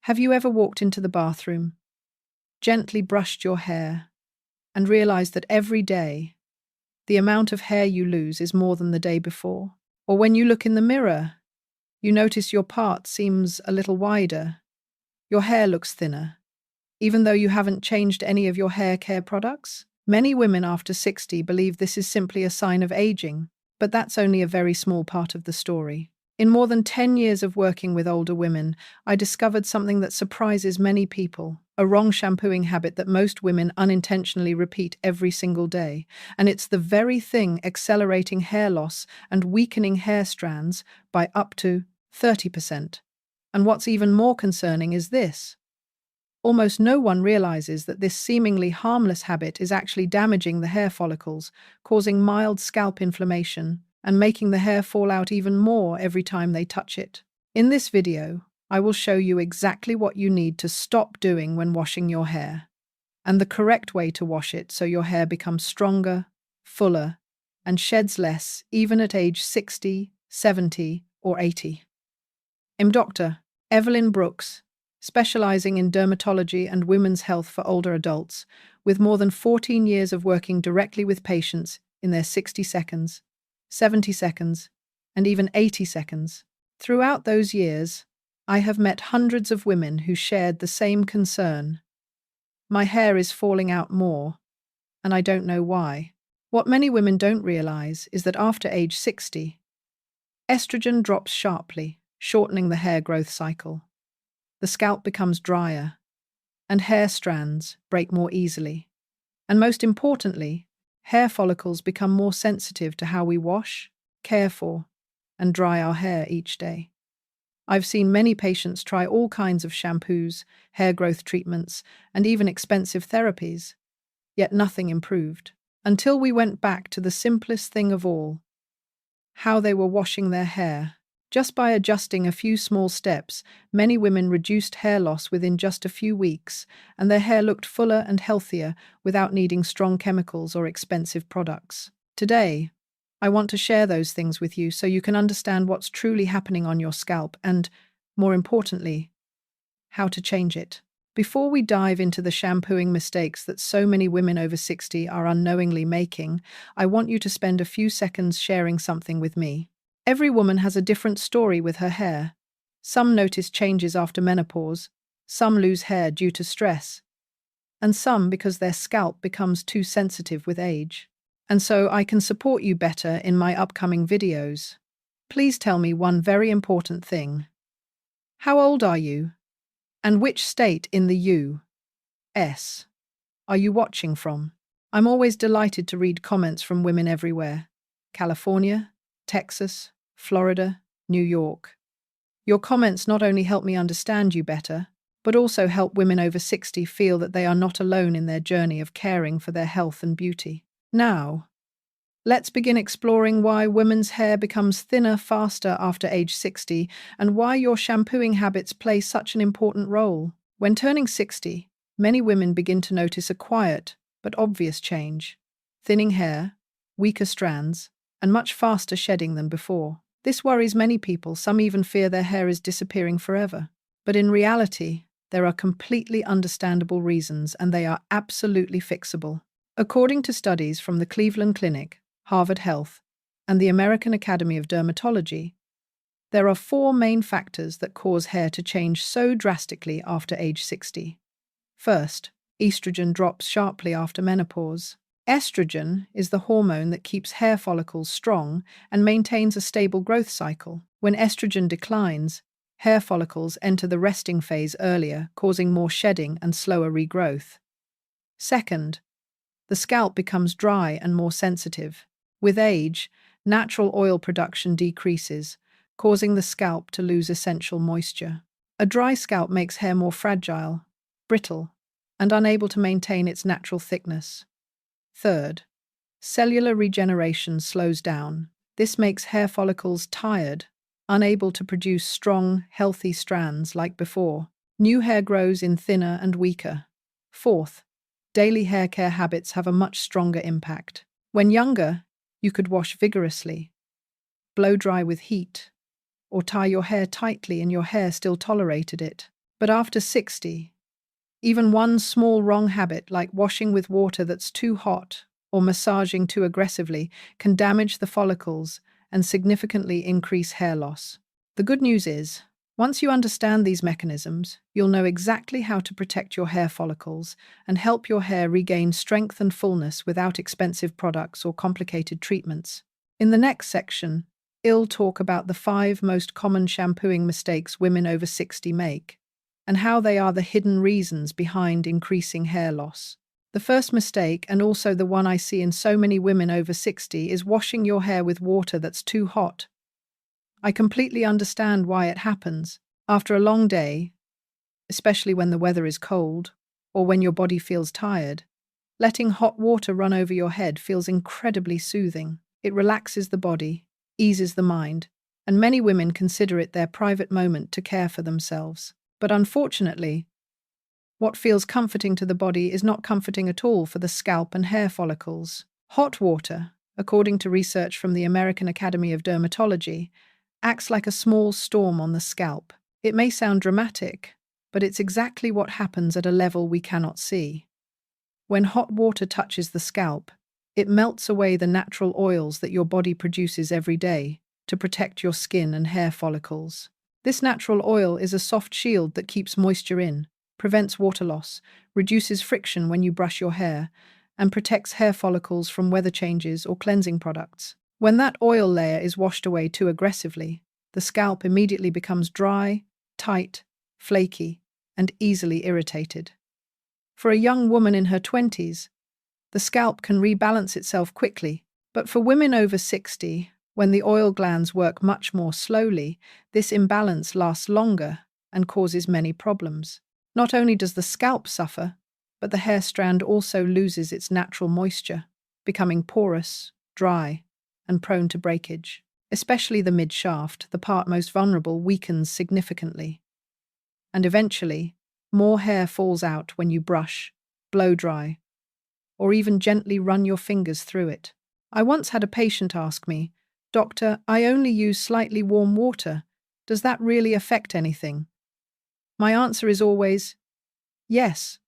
Have you ever walked into the bathroom, gently brushed your hair, and realized that every day, the amount of hair you lose is more than the day before? Or when you look in the mirror, you notice your part seems a little wider, your hair looks thinner, even though you haven't changed any of your hair care products? Many women after 60 believe this is simply a sign of aging, but that's only a very small part of the story. In more than 10 years of working with older women, I discovered something that surprises many people, a wrong shampooing habit that most women unintentionally repeat every single day. And it's the very thing accelerating hair loss and weakening hair strands by up to 30%. And what's even more concerning is this. Almost no one realizes that this seemingly harmless habit is actually damaging the hair follicles, causing mild scalp inflammation, and making the hair fall out even more every time they touch it. In this video, I will show you exactly what you need to stop doing when washing your hair, and the correct way to wash it so your hair becomes stronger, fuller, and sheds less even at age 60, 70, or 80. I'm Dr. Evelyn Brooks, specializing in dermatology and women's health for older adults, with more than 14 years of working directly with patients in their 60 seconds, 70 seconds, and even 80 seconds. Throughout those years, I have met hundreds of women who shared the same concern. My hair is falling out more, and I don't know why. What many women don't realize is that after age 60, estrogen drops sharply, shortening the hair growth cycle. The scalp becomes drier, and hair strands break more easily. And most importantly, hair follicles become more sensitive to how we wash, care for, and dry our hair each day. I've seen many patients try all kinds of shampoos, hair growth treatments, and even expensive therapies, yet nothing improved. Until we went back to the simplest thing of all, how they were washing their hair. Just by adjusting a few small steps, many women reduced hair loss within just a few weeks, and their hair looked fuller and healthier without needing strong chemicals or expensive products. Today, I want to share those things with you so you can understand what's truly happening on your scalp and, more importantly, how to change it. Before we dive into the shampooing mistakes that so many women over 60 are unknowingly making, I want you to spend a few seconds sharing something with me. Every woman has a different story with her hair. Some notice changes after menopause, some lose hair due to stress, and some because their scalp becomes too sensitive with age. And so I can support you better in my upcoming videos. Please tell me one very important thing. How old are you? And which state in the U.S. are you watching from? I'm always delighted to read comments from women everywhere. California, Texas, Florida, New York. Your comments not only help me understand you better, but also help women over 60 feel that they are not alone in their journey of caring for their health and beauty. Now, let's begin exploring why women's hair becomes thinner faster after age 60 and why your shampooing habits play such an important role. When turning 60, many women begin to notice a quiet but obvious change: thinning hair, weaker strands, and much faster shedding than before. This worries many people, some even fear their hair is disappearing forever. But in reality, there are completely understandable reasons, and they are absolutely fixable. According to studies from the Cleveland Clinic, Harvard Health, and the American Academy of Dermatology, there are 4 main factors that cause hair to change so drastically after age 60. First, estrogen drops sharply after menopause. Estrogen is the hormone that keeps hair follicles strong and maintains a stable growth cycle. When estrogen declines, hair follicles enter the resting phase earlier, causing more shedding and slower regrowth. Second, the scalp becomes dry and more sensitive. With age, natural oil production decreases, causing the scalp to lose essential moisture. A dry scalp makes hair more fragile, brittle, and unable to maintain its natural thickness. Third, cellular regeneration slows down. This makes hair follicles tired, unable to produce strong, healthy strands like before. New hair grows in thinner and weaker. Fourth, daily hair care habits have a much stronger impact. When younger, you could wash vigorously, blow dry with heat, or tie your hair tightly and your hair still tolerated it. But after 60, even one small wrong habit like washing with water that's too hot or massaging too aggressively can damage the follicles and significantly increase hair loss. The good news is, once you understand these mechanisms, you'll know exactly how to protect your hair follicles and help your hair regain strength and fullness without expensive products or complicated treatments. In the next section, I'll talk about the 5 most common shampooing mistakes women over 60 make, and how they are the hidden reasons behind increasing hair loss. The first mistake, and also the one I see in so many women over 60, is washing your hair with water that's too hot. I completely understand why it happens. After a long day, especially when the weather is cold, or when your body feels tired, letting hot water run over your head feels incredibly soothing. It relaxes the body, eases the mind, and many women consider it their private moment to care for themselves. But unfortunately, what feels comforting to the body is not comforting at all for the scalp and hair follicles. Hot water, according to research from the American Academy of Dermatology, acts like a small storm on the scalp. It may sound dramatic, but it's exactly what happens at a level we cannot see. When hot water touches the scalp, it melts away the natural oils that your body produces every day to protect your skin and hair follicles. This natural oil is a soft shield that keeps moisture in, prevents water loss, reduces friction when you brush your hair, and protects hair follicles from weather changes or cleansing products. When that oil layer is washed away too aggressively, the scalp immediately becomes dry, tight, flaky, and easily irritated. For a young woman in her 20s, the scalp can rebalance itself quickly, but for women over 60, when the oil glands work much more slowly, this imbalance lasts longer and causes many problems. Not only does the scalp suffer, but the hair strand also loses its natural moisture, becoming porous, dry, and prone to breakage. Especially the mid-shaft, the part most vulnerable, weakens significantly. And eventually, more hair falls out when you brush, blow dry, or even gently run your fingers through it. I once had a patient ask me, "Doctor, I only use slightly warm water. Does that really affect anything?" My answer is always, yes,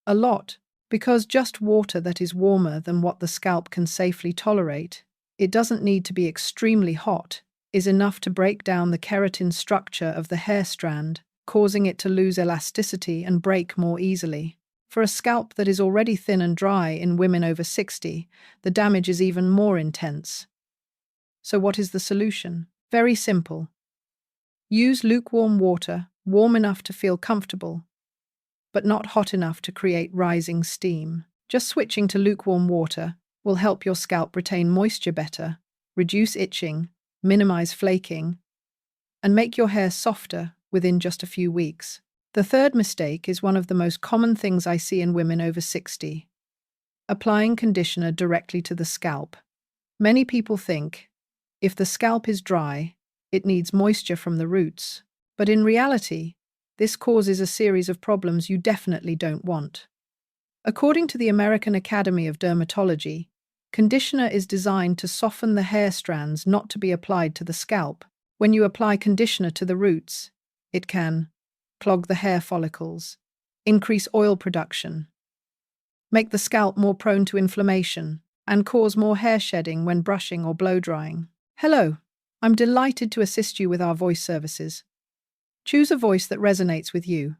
a lot, because just water that is warmer than what the scalp can safely tolerate, it doesn't need to be extremely hot, is enough to break down the keratin structure of the hair strand, causing it to lose elasticity and break more easily. For a scalp that is already thin and dry in women over 60, the damage is even more intense. So what is the solution? Very simple. Use lukewarm water, warm enough to feel comfortable, but not hot enough to create rising steam. Just switching to lukewarm water will help your scalp retain moisture better, reduce itching, minimize flaking, and make your hair softer within just a few weeks. The third mistake is one of the most common things I see in women over 60. Applying conditioner directly to the scalp. Many people think, if the scalp is dry, it needs moisture from the roots. But in reality, this causes a series of problems you definitely don't want. According to the American Academy of Dermatology, conditioner is designed to soften the hair strands, not to be applied to the scalp. When you apply conditioner to the roots, it can clog the hair follicles, increase oil production, make the scalp more prone to inflammation, and cause more hair shedding when brushing or blow drying. Hello, I'm delighted to assist you with our voice services. Choose a voice that resonates with you,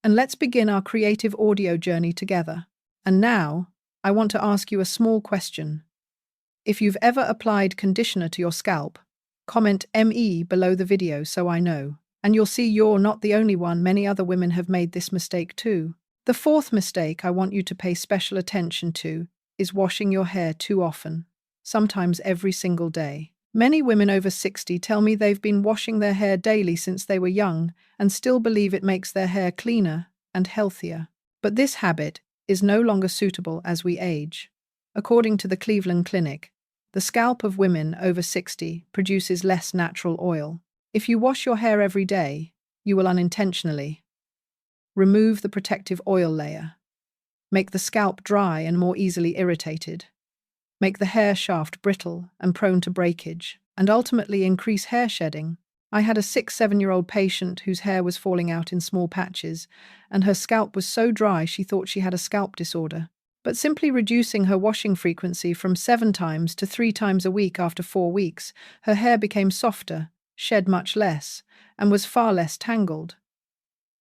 and let's begin our creative audio journey together. And now, I want to ask you a small question. If you've ever applied conditioner to your scalp, comment ME below the video so I know. And you'll see you're not the only one, many other women have made this mistake too. The fourth mistake I want you to pay special attention to is washing your hair too often, sometimes every single day. Many women over 60 tell me they've been washing their hair daily since they were young and still believe it makes their hair cleaner and healthier. But this habit is no longer suitable as we age. According to the Cleveland Clinic, the scalp of women over 60 produces less natural oil. If you wash your hair every day, you will unintentionally remove the protective oil layer, make the scalp dry and more easily irritated, make the hair shaft brittle and prone to breakage, and ultimately increase hair shedding. I had a 6-7-year-old patient whose hair was falling out in small patches, and her scalp was so dry she thought she had a scalp disorder. But simply reducing her washing frequency from 7 times to 3 times a week after 4 weeks, her hair became softer, shed much less, and was far less tangled.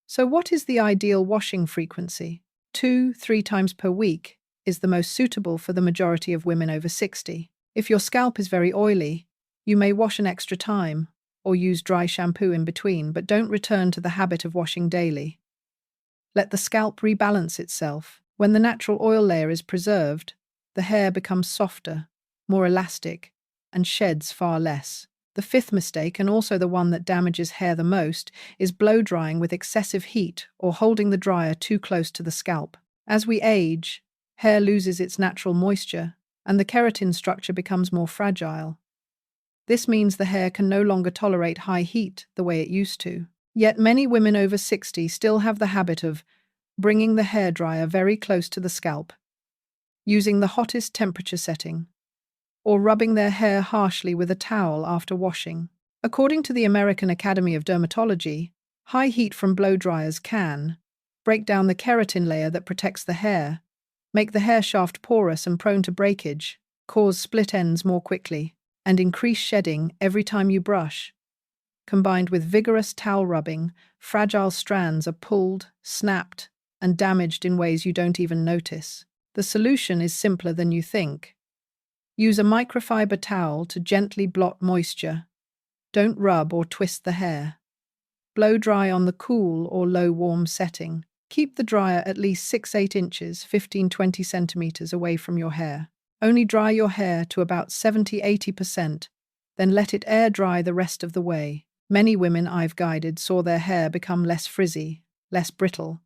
So what is the ideal washing frequency? 2-3 times per week is the most suitable for the majority of women over 60. If your scalp is very oily, you may wash an extra time or use dry shampoo in between, but don't return to the habit of washing daily. Let the scalp rebalance itself. When the natural oil layer is preserved, the hair becomes softer, more elastic, and sheds far less. The fifth mistake, and also the one that damages hair the most, is blow drying with excessive heat or holding the dryer too close to the scalp. As we age, hair loses its natural moisture, and the keratin structure becomes more fragile. This means the hair can no longer tolerate high heat the way it used to. Yet many women over 60 still have the habit of bringing the hairdryer very close to the scalp, using the hottest temperature setting, or rubbing their hair harshly with a towel after washing. According to the American Academy of Dermatology, high heat from blow dryers can break down the keratin layer that protects the hair, make the hair shaft porous and prone to breakage, cause split ends more quickly, and increase shedding every time you brush. Combined with vigorous towel rubbing, fragile strands are pulled, snapped, and damaged in ways you don't even notice. The solution is simpler than you think. Use a microfiber towel to gently blot moisture. Don't rub or twist the hair. Blow dry on the cool or low warm setting. Keep the dryer at least 6-8 inches, 15-20 centimeters away from your hair. Only dry your hair to about 70-80%, then let it air dry the rest of the way. Many women I've guided saw their hair become less frizzy, less brittle,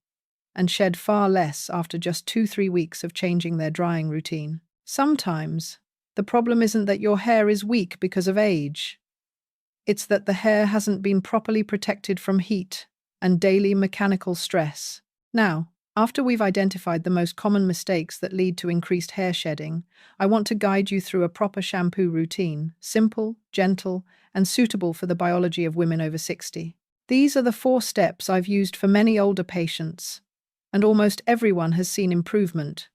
and shed far less after just 2-3 weeks of changing their drying routine. Sometimes, the problem isn't that your hair is weak because of age. It's that the hair hasn't been properly protected from heat and daily mechanical stress. Now, after we've identified the most common mistakes that lead to increased hair shedding, I want to guide you through a proper shampoo routine, simple, gentle, and suitable for the biology of women over 60. These are the 4 steps I've used for many older patients, and almost everyone has seen improvement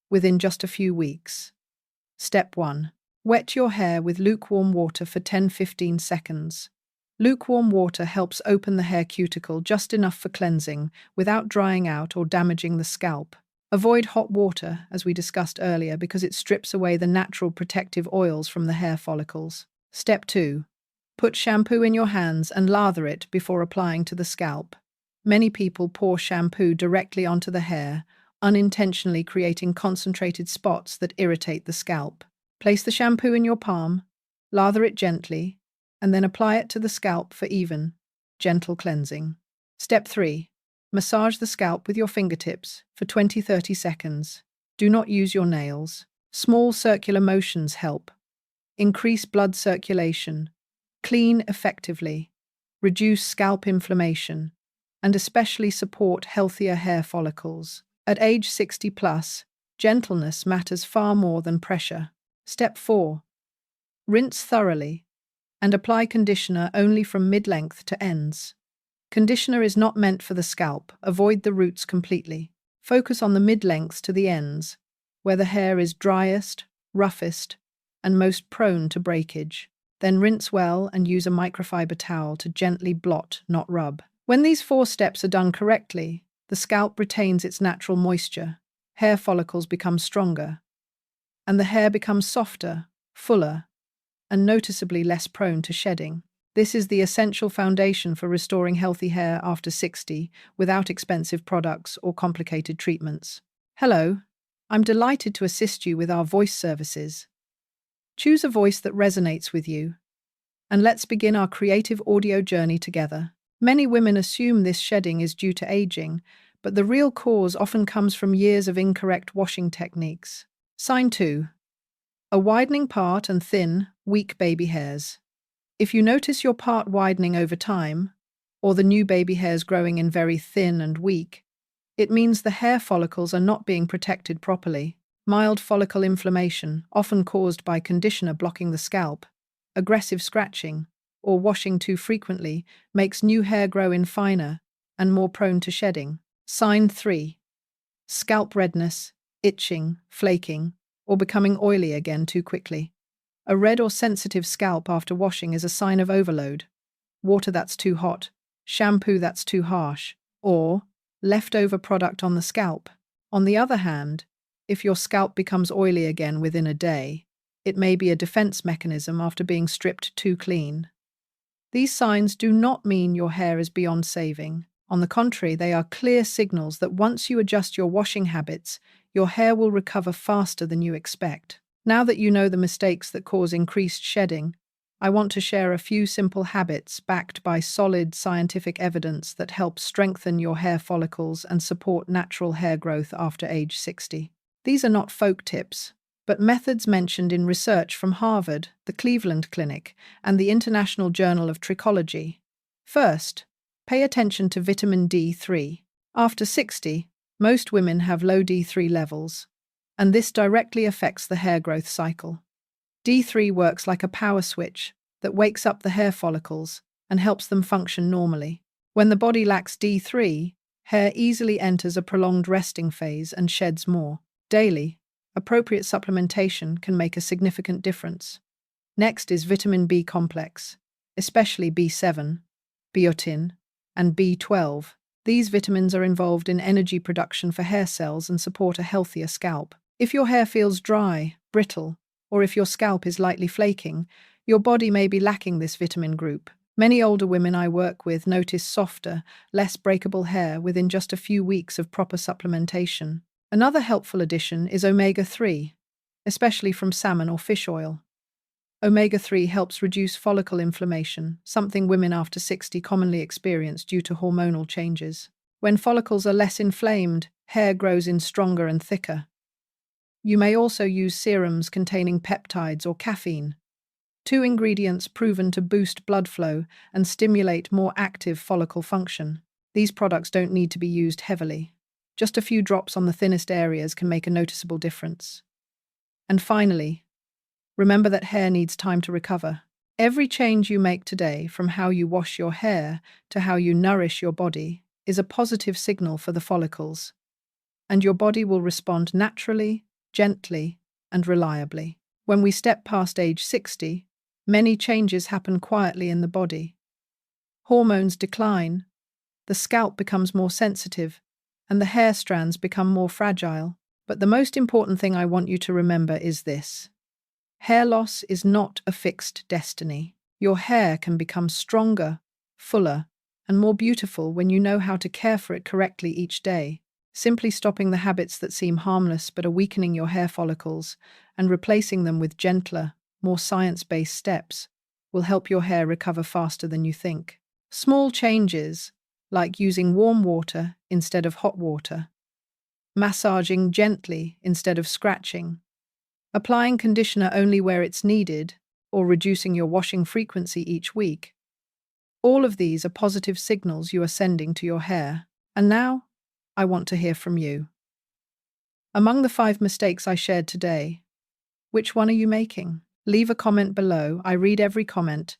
within just a few weeks. Step 1. Wet your hair with lukewarm water for 10-15 seconds. Lukewarm water helps open the hair cuticle just enough for cleansing without drying out or damaging the scalp. Avoid hot water, as we discussed earlier, because it strips away the natural protective oils from the hair follicles. Step 2. Put shampoo in your hands and lather it before applying to the scalp. Many people pour shampoo directly onto the hair, unintentionally creating concentrated spots that irritate the scalp. Place the shampoo in your palm, lather it gently, and then apply it to the scalp for even, gentle cleansing. Step 3. Massage the scalp with your fingertips for 20-30 seconds. Do not use your nails. Small circular motions help. Increase blood circulation, clean effectively, reduce scalp inflammation, and especially support healthier hair follicles. At age 60 plus, gentleness matters far more than pressure. Step 4. Rinse thoroughly and apply conditioner only from mid-length to ends. Conditioner is not meant for the scalp. Avoid the roots completely. Focus on the mid-lengths to the ends, where the hair is driest, roughest, and most prone to breakage. Then rinse well and use a microfiber towel to gently blot, not rub. When these 4 steps are done correctly, the scalp retains its natural moisture, hair follicles become stronger, and the hair becomes softer, fuller, and noticeably less prone to shedding. This is the essential foundation for restoring healthy hair after 60 without expensive products or complicated treatments. Hello, I'm delighted to assist you with our voice services. Choose a voice that resonates with you, and let's begin our creative audio journey together. Many women assume this shedding is due to aging, but the real cause often comes from years of incorrect washing techniques. Sign 2. A widening part and thin, weak baby hairs. If you notice your part widening over time, or the new baby hairs growing in very thin and weak, it means the hair follicles are not being protected properly. Mild follicle inflammation, often caused by conditioner blocking the scalp, aggressive scratching, or washing too frequently makes new hair grow in finer and more prone to shedding. Sign 3. Scalp redness, itching, flaking, or becoming oily again too quickly. A red or sensitive scalp after washing is a sign of overload. Water that's too hot, shampoo that's too harsh, or leftover product on the scalp. On the other hand, if your scalp becomes oily again within a day, it may be a defense mechanism after being stripped too clean. These signs do not mean your hair is beyond saving. On the contrary, they are clear signals that once you adjust your washing habits, your hair will recover faster than you expect. Now that you know the mistakes that cause increased shedding, I want to share a few simple habits backed by solid scientific evidence that help strengthen your hair follicles and support natural hair growth after age 60. These are not folk tips, but methods mentioned in research from Harvard, the Cleveland Clinic, and the International Journal of Trichology. First, pay attention to vitamin D3. After 60, most women have low D3 levels, and this directly affects the hair growth cycle. D3 works like a power switch that wakes up the hair follicles and helps them function normally. When the body lacks D3, hair easily enters a prolonged resting phase and sheds more. Daily, appropriate supplementation can make a significant difference. Next is vitamin B complex, especially B7, biotin, and B12. These vitamins are involved in energy production for hair cells and support a healthier scalp. If your hair feels dry, brittle, or if your scalp is lightly flaking, your body may be lacking this vitamin group. Many older women I work with notice softer, less breakable hair within just a few weeks of proper supplementation. Another helpful addition is omega-3, especially from salmon or fish oil. Omega-3 helps reduce follicle inflammation, something women after 60 commonly experience due to hormonal changes. When follicles are less inflamed, hair grows in stronger and thicker. You may also use serums containing peptides or caffeine, two ingredients proven to boost blood flow and stimulate more active follicle function. These products don't need to be used heavily. Just a few drops on the thinnest areas can make a noticeable difference. And finally, remember that hair needs time to recover. Every change you make today, from how you wash your hair to how you nourish your body, is a positive signal for the follicles, and your body will respond naturally, gently, and reliably. When we step past age 60, many changes happen quietly in the body. Hormones decline, the scalp becomes more sensitive, and the hair strands become more fragile. But the most important thing I want you to remember is this: hair loss is not a fixed destiny. Your hair can become stronger, fuller, and more beautiful when you know how to care for it correctly each day. Simply stopping the habits that seem harmless but are weakening your hair follicles and replacing them with gentler, more science-based steps will help your hair recover faster than you think. Small changes, like using warm water instead of hot water, massaging gently instead of scratching, applying conditioner only where it's needed, or reducing your washing frequency each week. All of these are positive signals you are sending to your hair. And now, I want to hear from you. Among the 5 mistakes I shared today, which one are you making? Leave a comment below. I read every comment,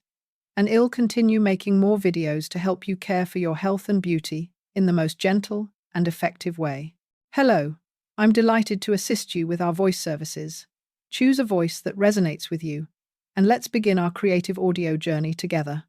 and I'll continue making more videos to help you care for your health and beauty in the most gentle and effective way. Hello, I'm delighted to assist you with our voice services. Choose a voice that resonates with you, and let's begin our creative audio journey together.